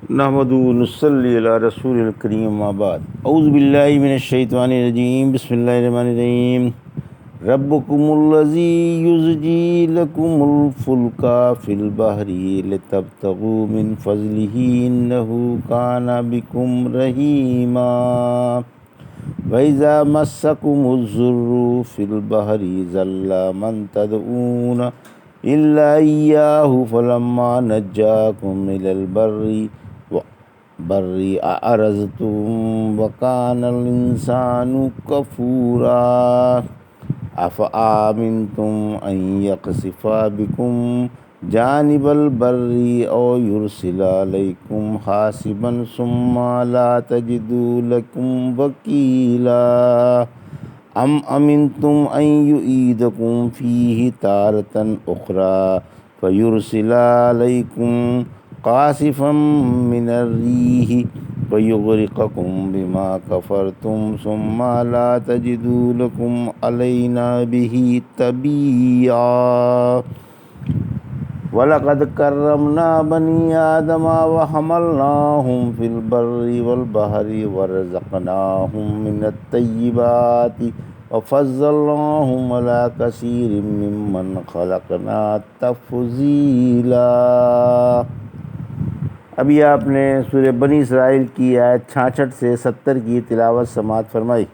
نحمدہ و نصلی علی رسول الکریم اما بعد اعوذ باللہ من الشیطان الرجیم بسم اللہ الرحمن الرحیم ربکم الذی یزجی لکم الفلک فی البحر لتبتغوا من فضلہ انہ کان بکم رحیما وَإِذَا مَسَّكُمُ الضُّرُّ فِي الْبَحْرِ ضَلَّ مَن تَدْعُونَ إِلَّا إِيَّاهُ فَلَمَّا نَجَّاكُمْ إِلَى الْبَرِّ أَعْرَضْتُمْ وَكَانَ الْإِنسَانُ كَفُورًا أَفَآمِنْتُمْ أَنْ يَخْسِفَ بِكُمْ جانب البر او یرسل علیکم حاصبا ثم لا تجدوا لکم وکیلا ام امنتم ان یعیدکم فیہ تارۃ اخری فیرسل علیکم قاصفا من الریح فیغرقکم بما کفرتم ثم لا تجدوا لکم علینا بہ تبیعا وَلَقَدْ كَرَّمْنَا بَنِي آدَمَ وَحَمَلْنَاهُمْ فِي الْبَرِّ وَالْبَحْرِ وَرَزَقْنَاهُمْ مِنَ الطَّيِّبَاتِ وَفَضَّلْنَاهُمْ عَلَىٰ كَثِيرٍ مِّمَّنْ خَلَقْنَا تَفْضِيلًا۔ ابھی آپ نے سورہ بنی اسرائیل کی آیت 66 سے 70 کی تلاوت سماعت فرمائی۔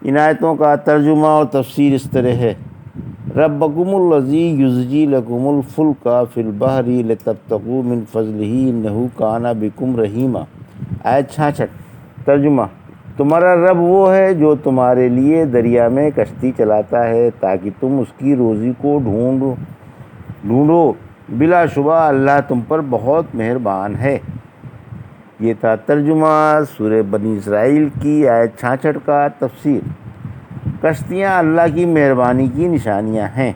ان آیتوں کا ترجمہ اور تفسیر اس طرح ہے: ربکم الذی یزجی لکم الفلک فی البحر لتبتغوا من فضلہ انہ کان بکم رحیما۔ آیت 66 ترجمہ: تمہارا رب وہ ہے جو تمہارے لیے دریا میں کشتی چلاتا ہے تاکہ تم اس کی روزی کو ڈھونڈو، بلا شبہ اللہ تم پر بہت مہربان ہے۔ یہ تھا ترجمہ سورہ بنی اسرائیل کی آیت 66 کا تفسیر۔ کشتیاں اللہ کی مہربانی کی نشانیاں ہیں۔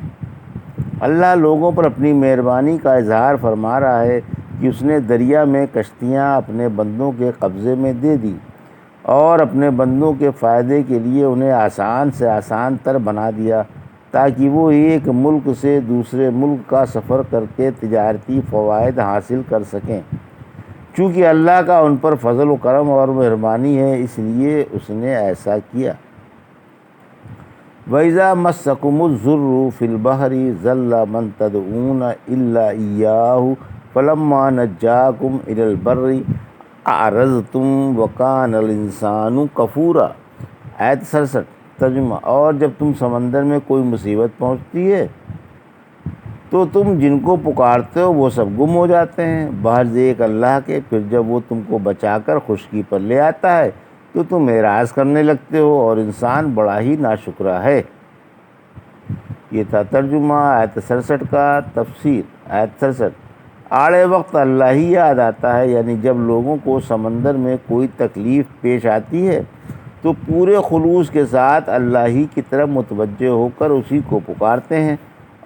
اللہ لوگوں پر اپنی مہربانی کا اظہار فرما رہا ہے کہ اس نے دریا میں کشتیاں اپنے بندوں کے قبضے میں دے دیں اور اپنے بندوں کے فائدے کے لیے انہیں آسان سے آسان تر بنا دیا تاکہ وہ ایک ملک سے دوسرے ملک کا سفر کر کے تجارتی فوائد حاصل کر سکیں۔ چونکہ اللہ کا ان پر فضل و کرم اور مہربانی ہے اس لیے اس نے ایسا کیا۔ وَإِذَا مَسَّكُمُ الضُّرُّ فِي الْبَحْرِ ضَلَّ مَن تَدْعُونَ إِلَّا إِيَّاهُ فَلَمَّا نَجَّاكُمْ إِلَى الْبَرِّ أَعْرَضْتُمْ وَكَانَ الْإِنسَانُ كَفُورًا۔ آیت 67 ترجمہ: اور جب تم سمندر میں کوئی مصیبت پہنچتی ہے تو تم جن کو پکارتے ہو وہ سب گم ہو جاتے ہیں بحض ایک اللہ کے۔ پھر جب وہ تم کو بچا کر خشکی پر لے آتا ہے تو تم اعراض کرنے لگتے ہو اور انسان بڑا ہی ناشکرا ہے۔ یہ تھا ترجمہ آیت 67 کا تفسیر۔ آیت 67: آڑے وقت اللہ ہی یاد آتا ہے، یعنی جب لوگوں کو سمندر میں کوئی تکلیف پیش آتی ہے تو پورے خلوص کے ساتھ اللہ ہی کی طرف متوجہ ہو کر اسی کو پکارتے ہیں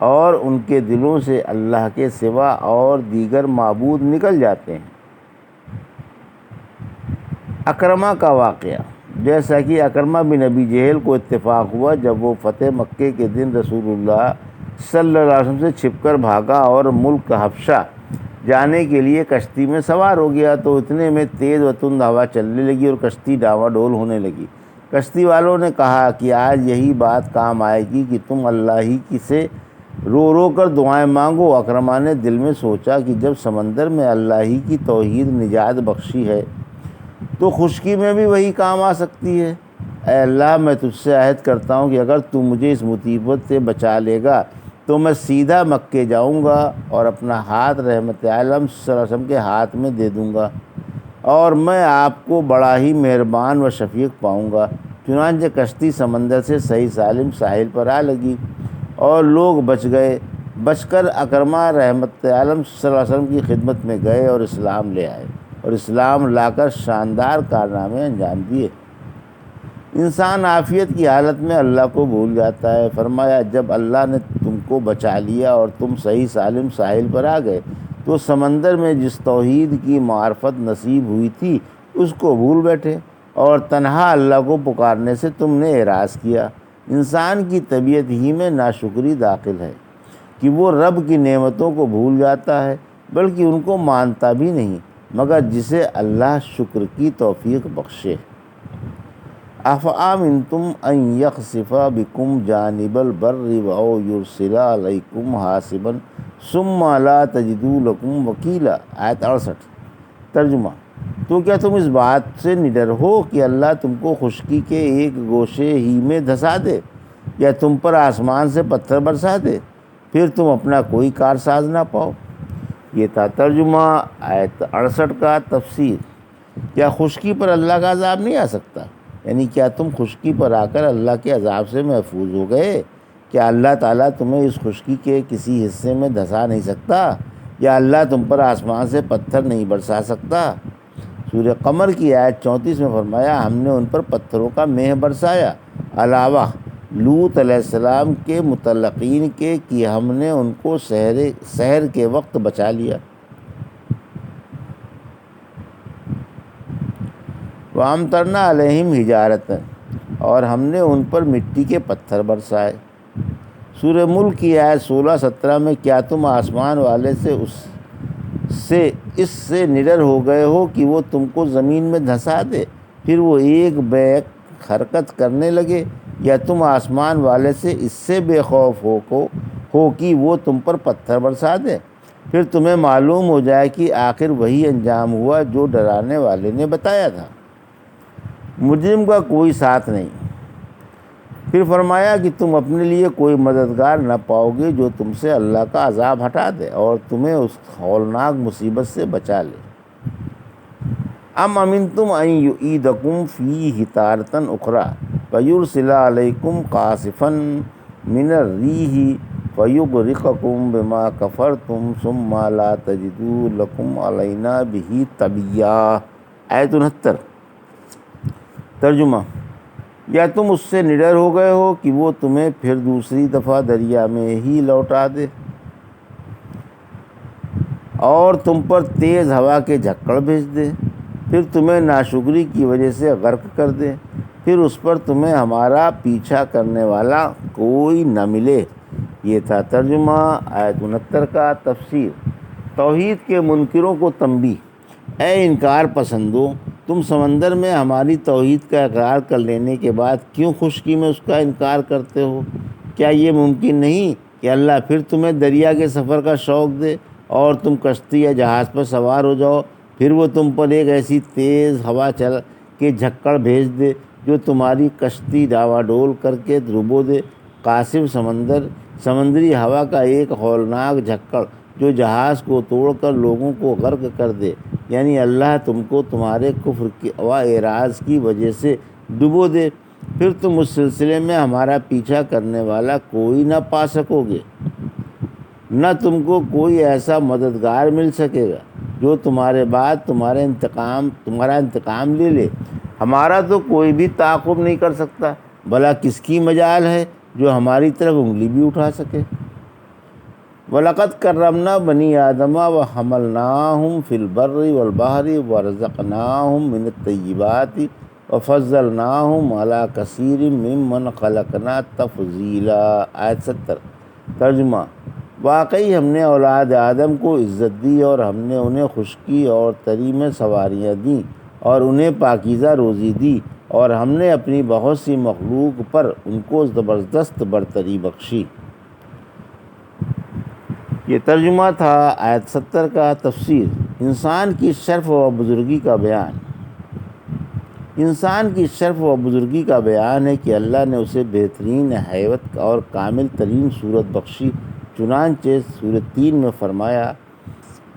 اور ان کے دلوں سے اللہ کے سوا اور دیگر معبود نکل جاتے ہیں۔ اکرمہ کا واقعہ: جیسا کہ اکرمہ بن ابی جہل کو اتفاق ہوا جب وہ فتح مکے کے دن رسول اللہ صلی اللہ علیہ وسلم سے چھپ کر بھاگا اور ملک حبشہ جانے کے لیے کشتی میں سوار ہو گیا تو اتنے میں تیز و تند ہوا چلنے لگی اور کشتی ڈاواں ڈول ہونے لگی۔ کشتی والوں نے کہا کہ آج یہی بات کام آئے گی کہ تم اللہ ہی کی سے رو رو کر دعائیں مانگو۔ اکرمہ نے دل میں سوچا کہ جب سمندر میں اللہ ہی کی توحید نجات بخشی ہے تو خشکی میں بھی وہی کام آ سکتی ہے۔ اے اللہ، میں تجھ سے عہد کرتا ہوں کہ اگر تو مجھے اس مصیبت سے بچا لے گا تو میں سیدھا مکے جاؤں گا اور اپنا ہاتھ رحمت عالم صلی اللہ علیہ وسلم کے ہاتھ میں دے دوں گا اور میں آپ کو بڑا ہی مہربان و شفیق پاؤں گا۔ چنانچہ کشتی سمندر سے صحیح سالم ساحل پر آ لگی اور لوگ بچ گئے۔ بچ کر اکرمہ رحمت عالم صلی اللہ علیہ وسلم کی خدمت میں گئے اور اسلام لے آئے اور اسلام لا کر شاندار کارنامے انجام دیے۔ انسان عافیت کی حالت میں اللہ کو بھول جاتا ہے۔ فرمایا، جب اللہ نے تم کو بچا لیا اور تم صحیح سالم ساحل پر آ گئے تو سمندر میں جس توحید کی معرفت نصیب ہوئی تھی اس کو بھول بیٹھے اور تنہا اللہ کو پکارنے سے تم نے اعراض کیا۔ انسان کی طبیعت ہی میں ناشکری داخل ہے کہ وہ رب کی نعمتوں کو بھول جاتا ہے بلکہ ان کو مانتا بھی نہیں۔ مگر جسے اللہ شکر کی توفیق بخشے۔ افامنتم ان یخسف بکم جانب البر او یرسل علیکم حاصبا ثم لا تجدوا لکم وکیلا۔ آیت 68۔ ترجمہ: تو کیا تم اس بات سے نڈر ہو کہ اللہ تم کو خشکی کے ایک گوشے ہی میں دھسا دے یا تم پر آسمان سے پتھر برسا دے، پھر تم اپنا کوئی کارساز نہ پاؤ؟ یہ تھا ترجمہ آیت 68 کا۔ تفسیر: کیا خشکی پر اللہ کا عذاب نہیں آ سکتا؟ یعنی کیا تم خشکی پر آ کر اللہ کے عذاب سے محفوظ ہو گئے؟ کیا اللہ تعالیٰ تمہیں اس خشکی کے کسی حصے میں دھسا نہیں سکتا؟ یا اللہ تم پر آسمان سے پتھر نہیں برسا سکتا؟ سورہ قمر کی آیت 34 میں فرمایا، ہم نے ان پر پتھروں کا مہ برسایا، علاوہ لوط علیہ السلام کے متعلقین کے کہ ہم نے ان کو سحر کے وقت بچا لیا۔ وَأَمْطَرْنَا عَلَيْهِمْ حِجَارَةً، اور ہم نے ان پر مٹی کے پتھر برسائے۔ سورہ ملک کی آیت 16-17 میں، کیا تم آسمان والے اس سے نڈر ہو گئے ہو کہ وہ تم کو زمین میں دھسا دے پھر وہ ایک بیک حرکت کرنے لگے، یا تم آسمان والے سے اس سے بے خوف ہو کہ وہ تم پر پتھر برسا دے، پھر تمہیں معلوم ہو جائے کہ آخر وہی انجام ہوا جو ڈرانے والے نے بتایا تھا۔ مجرم کا کوئی ساتھ نہیں۔ پھر فرمایا کہ تم اپنے لیے کوئی مددگار نہ پاؤ گے جو تم سے اللہ کا عذاب ہٹا دے اور تمہیں اس ہولناک مصیبت سے بچا لے۔ ام امنتم ان یعیدکم فیہ تارۃ اخری فیرسل علیکم قاصفا من الریح فیغرقکم بما کفرتم ثم لا تجدوا لکم علینا بہ تبیہ۔ آیت 69۔ ترجمہ: یا تم اس سے نڈر ہو گئے ہو کہ وہ تمہیں پھر دوسری دفعہ دریا میں ہی لوٹا دے اور تم پر تیز ہوا کے جھکڑ بھیج دے، پھر تمہیں ناشکری کی وجہ سے غرق کر دے، پھر اس پر تمہیں ہمارا پیچھا کرنے والا کوئی نہ ملے۔ یہ تھا ترجمہ آیت 69 کا۔ تفسیر: توحید کے منکروں کو تنبیہ: اے انکار پسندو، تم سمندر میں ہماری توحید کا اقرار کر لینے کے بعد کیوں خشکی میں اس کا انکار کرتے ہو؟ کیا یہ ممکن نہیں کہ اللہ پھر تمہیں دریا کے سفر کا شوق دے اور تم کشتی یا جہاز پر سوار ہو جاؤ، پھر وہ تم پر ایک ایسی تیز ہوا چل کے جھکڑ بھیج دے جو تمہاری کشتی ڈاواڈول کر کے ڈبو دے؟ قاصف سمندری ہوا کا ایک ہولناک جھکڑ جو جہاز کو توڑ کر لوگوں کو غرق کر دے، یعنی اللہ تم کو تمہارے کفر و اعراض کی وجہ سے ڈبو دے، پھر تم اس سلسلے میں ہمارا پیچھا کرنے والا کوئی نہ پا سکو گے، نہ تم کو کوئی ایسا مددگار مل سکے گا جو تمہارے بعد تمہارا انتقام لے لے۔ ہمارا تو کوئی بھی تعاقب نہیں کر سکتا، بھلا کس کی مجال ہے جو ہماری طرف انگلی بھی اٹھا سکے۔ وَلَقَدْ كَرَّمْنَا بَنِي آدَمَ وَحَمَلْنَاهُمْ فِي الْبَرِّ وَالْبَحْرِ وَرَزَقْنَاهُمْ مِنَ الطَّيِّبَاتِ وَفَضَّلْنَاهُمْ عَلَىٰ كَثِيرٍ مِّمَّنْ خَلَقْنَا تَفْضِيلًا۔ آیت 70۔ ترجمہ: واقعی ہم نے اولاد آدم کو عزت دی اور ہم نے انہیں خشکی اور تری میں سواریاں دیں اور انہیں پاکیزہ روزی دی، اور ہم نے اپنی بہت سی مخلوق پر ان کو زبردست برتری بخشی۔ یہ ترجمہ تھا آیت 70 کا۔ تفسیر: انسان کی شرف و بزرگی کا بیان۔ انسان کی شرف و بزرگی کا بیان ہے کہ اللہ نے اسے بہترین ہیبت اور کامل ترین صورت بخشی، چنانچہ سورۃ 3 میں فرمایا،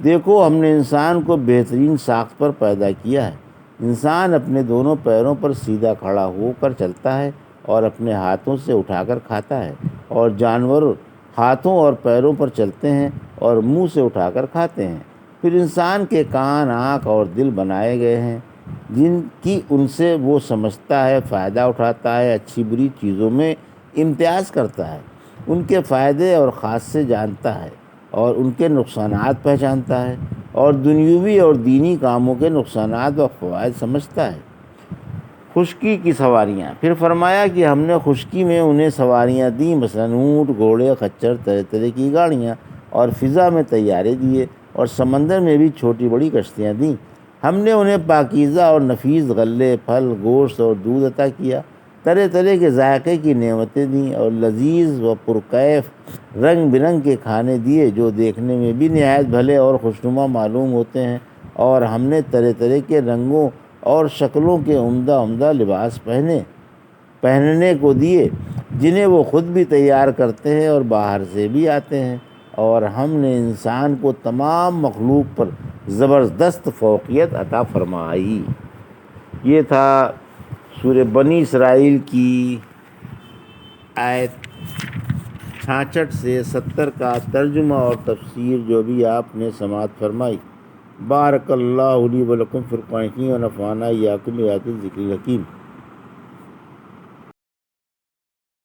دیکھو ہم نے انسان کو بہترین ساخت پر پیدا کیا ہے۔ انسان اپنے دونوں پیروں پر سیدھا کھڑا ہو کر چلتا ہے اور اپنے ہاتھوں سے اٹھا کر کھاتا ہے، اور جانور ہاتھوں اور پیروں پر چلتے ہیں اور منہ سے اٹھا کر کھاتے ہیں۔ پھر انسان کے کان، آنکھ اور دل بنائے گئے ہیں جن کی ان سے وہ سمجھتا ہے، فائدہ اٹھاتا ہے، اچھی بری چیزوں میں امتیاز کرتا ہے، ان کے فائدے اور خاصے جانتا ہے اور ان کے نقصانات پہچانتا ہے، اور دنیوی اور دینی کاموں کے نقصانات و فوائد سمجھتا ہے۔ خشکی کی سواریاں۔ پھر فرمایا کہ ہم نے خشکی میں انہیں سواریاں دیں، مثلاً اونٹ، گھوڑے، خچر، طرح طرح کی گاڑیاں، اور فضا میں طیارے دیے، اور سمندر میں بھی چھوٹی بڑی کشتیاں دیں۔ ہم نے انہیں پاکیزہ اور نفیس غلے، پھل، گوشت اور دودھ عطا کیا، طرح طرح کے ذائقے کی نعمتیں دیں اور لذیذ و پرکیف رنگ برنگ کے کھانے دیے جو دیکھنے میں بھی نہایت بھلے اور خوشنما معلوم ہوتے ہیں، اور ہم نے طرح طرح کے رنگوں اور شکلوں کے عمدہ عمدہ لباس پہننے کو دیے جنہیں وہ خود بھی تیار کرتے ہیں اور باہر سے بھی آتے ہیں، اور ہم نے انسان کو تمام مخلوق پر زبردست فوقیت عطا فرمائی۔ یہ تھا سورہ بنی اسرائیل کی آیت 66 سے 70 کا ترجمہ اور تفسیر جو بھی آپ نے سماعت فرمائی۔ بارک اللہ لی و لکم فی القرآن الحکیم و نفعنی ایاکم بآیات الذکر الحکیم۔